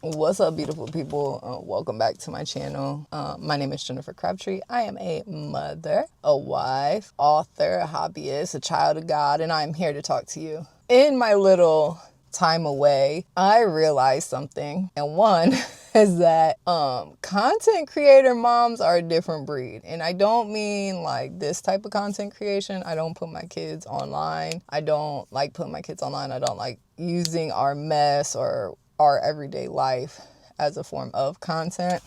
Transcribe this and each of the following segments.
What's up, beautiful people? Welcome back to my channel. My name is Jennifer Crabtree. I am a mother, a wife, author, a hobbyist, a child of God, and I'm here to talk to you. In my little time away, I realized something, and one is that content creator moms are a different breed. And I don't mean like this type of content creation. I don't put my kids online. I don't like putting my kids online. I don't like using our mess or our everyday life as a form of content.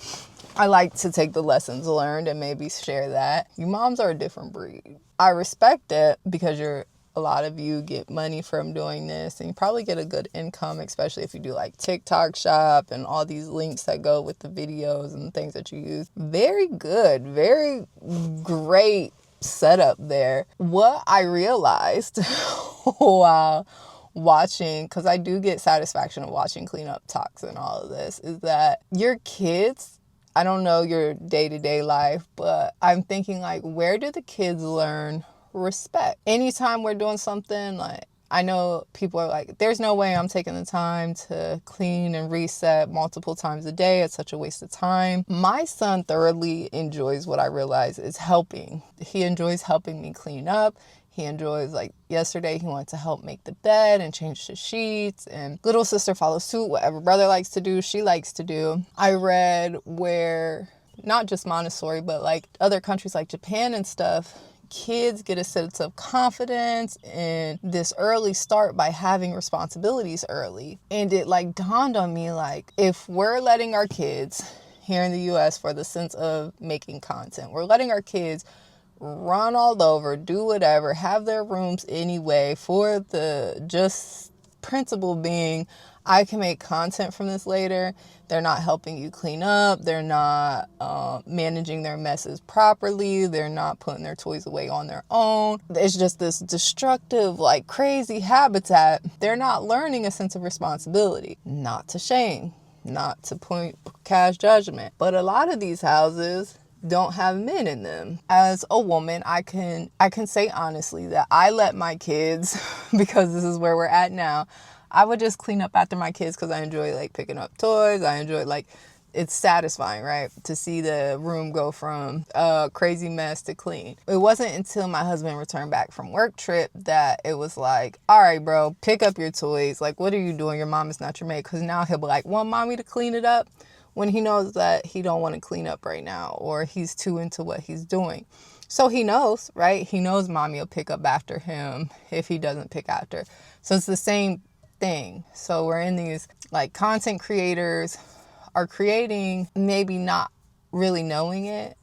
I like to take the lessons learned and maybe share that. You moms are a different breed. I respect it because a lot of you get money from doing this, and you probably get a good income, especially if you do like TikTok shop and all these links that go with the videos and things that you use. Very good, very great setup there. What I realized while watching, because I do get satisfaction of watching cleanup talks and all of this, is that your kids, I don't know your day-to-day life, but I'm thinking like, where do the kids learn respect? Anytime we're doing something, like, I know people are like, there's no way I'm taking the time to clean and reset multiple times a day. It's such a waste of time. My son thoroughly enjoys what I realize is helping. He enjoys helping me clean up. He enjoys, like yesterday, he wanted to help make the bed and change the sheets, and little sister follows suit. Whatever brother likes to do, she likes to do. I read where, not just Montessori, but like other countries like Japan and stuff, kids get a sense of confidence in this early start by having responsibilities early. And it like dawned on me, like, if we're letting our kids here in the US for the sense of making content, we're letting our kids run all over, do whatever, have their rooms anyway, for the just principle being, I can make content from this later. They're not helping you clean up. They're not managing their messes properly. They're not putting their toys away on their own. It's just this destructive, like crazy habitat. They're not learning a sense of responsibility. Not to shame, not to cast judgment. But a lot of these houses don't have men in them. As a woman, I can say honestly that I let my kids, because this is where we're at now, I would just clean up after my kids because I enjoy like picking up toys. I enjoy, like, it's satisfying, right? To see the room go from a crazy mess to clean. It wasn't until my husband returned back from work trip that it was like, all right, bro, pick up your toys. Like, what are you doing? Your mom is not your maid. Because now he'll be like, want mommy to clean it up? When he knows that he don't want to clean up right now, or he's too into what he's doing. So he knows, right? He knows mommy will pick up after him if he doesn't pick after. So it's the same thing. So we're in these, like, content creators are creating, maybe not really knowing it,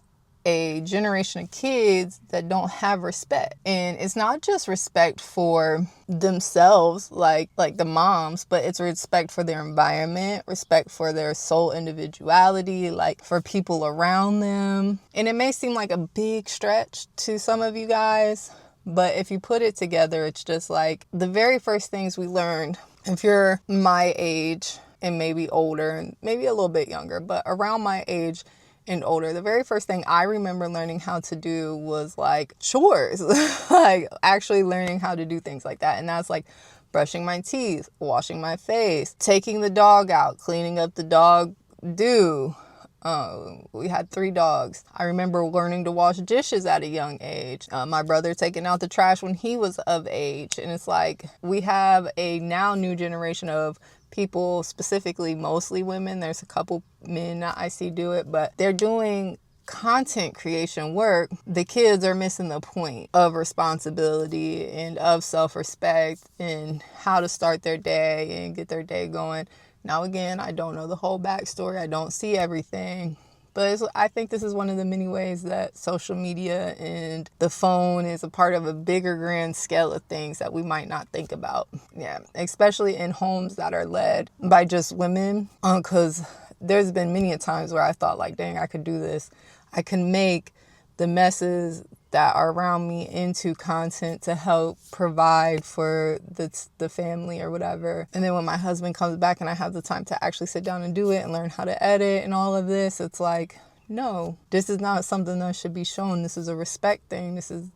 a generation of kids that don't have respect. And it's not just respect for themselves, like the moms, but it's respect for their environment, respect for their soul individuality, like for people around them. And it may seem like a big stretch to some of you guys, but if you put it together, it's just like the very first things we learned, if you're my age and maybe older and maybe a little bit younger, but around my age and older, the very first thing I remember learning how to do was like chores, like actually learning how to do things like that. And that's like brushing my teeth, washing my face, taking the dog out, cleaning up the dog doo. We had 3 dogs. I remember learning to wash dishes at a young age. My brother taking out the trash when he was of age. And it's like, we have a now new generation of people, specifically mostly women. There's a couple men that I see do it, but they're doing content creation work. The kids are missing the point of responsibility and of self-respect and how to start their day and get their day going. Now, again, I don't know the whole backstory. I don't see everything. But I think this is one of the many ways that social media and the phone is a part of a bigger grand scale of things that we might not think about. Yeah, especially in homes that are led by just women. Because there's been many a times where I thought, like, dang, I could do this. I can make the messes that are around me into content to help provide for the family or whatever. And then when my husband comes back and I have the time to actually sit down and do it and learn how to edit and all of this, it's like, no, this is not something that should be shown. This is a respect thing. This is,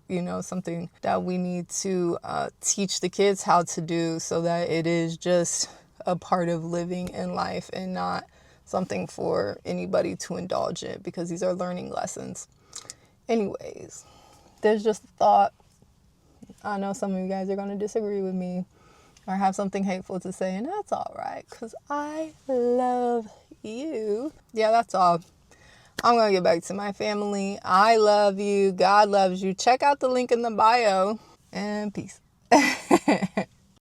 something that we need to teach the kids how to do so that it is just a part of living in life and not something for anybody to indulge in, because these are learning lessons. Anyways, there's just a thought. I know some of you guys are going to disagree with me or have something hateful to say, and that's all right, because I love you. Yeah, that's all. I'm going to get back to my family. I love you. God loves you. Check out the link in the bio, and peace.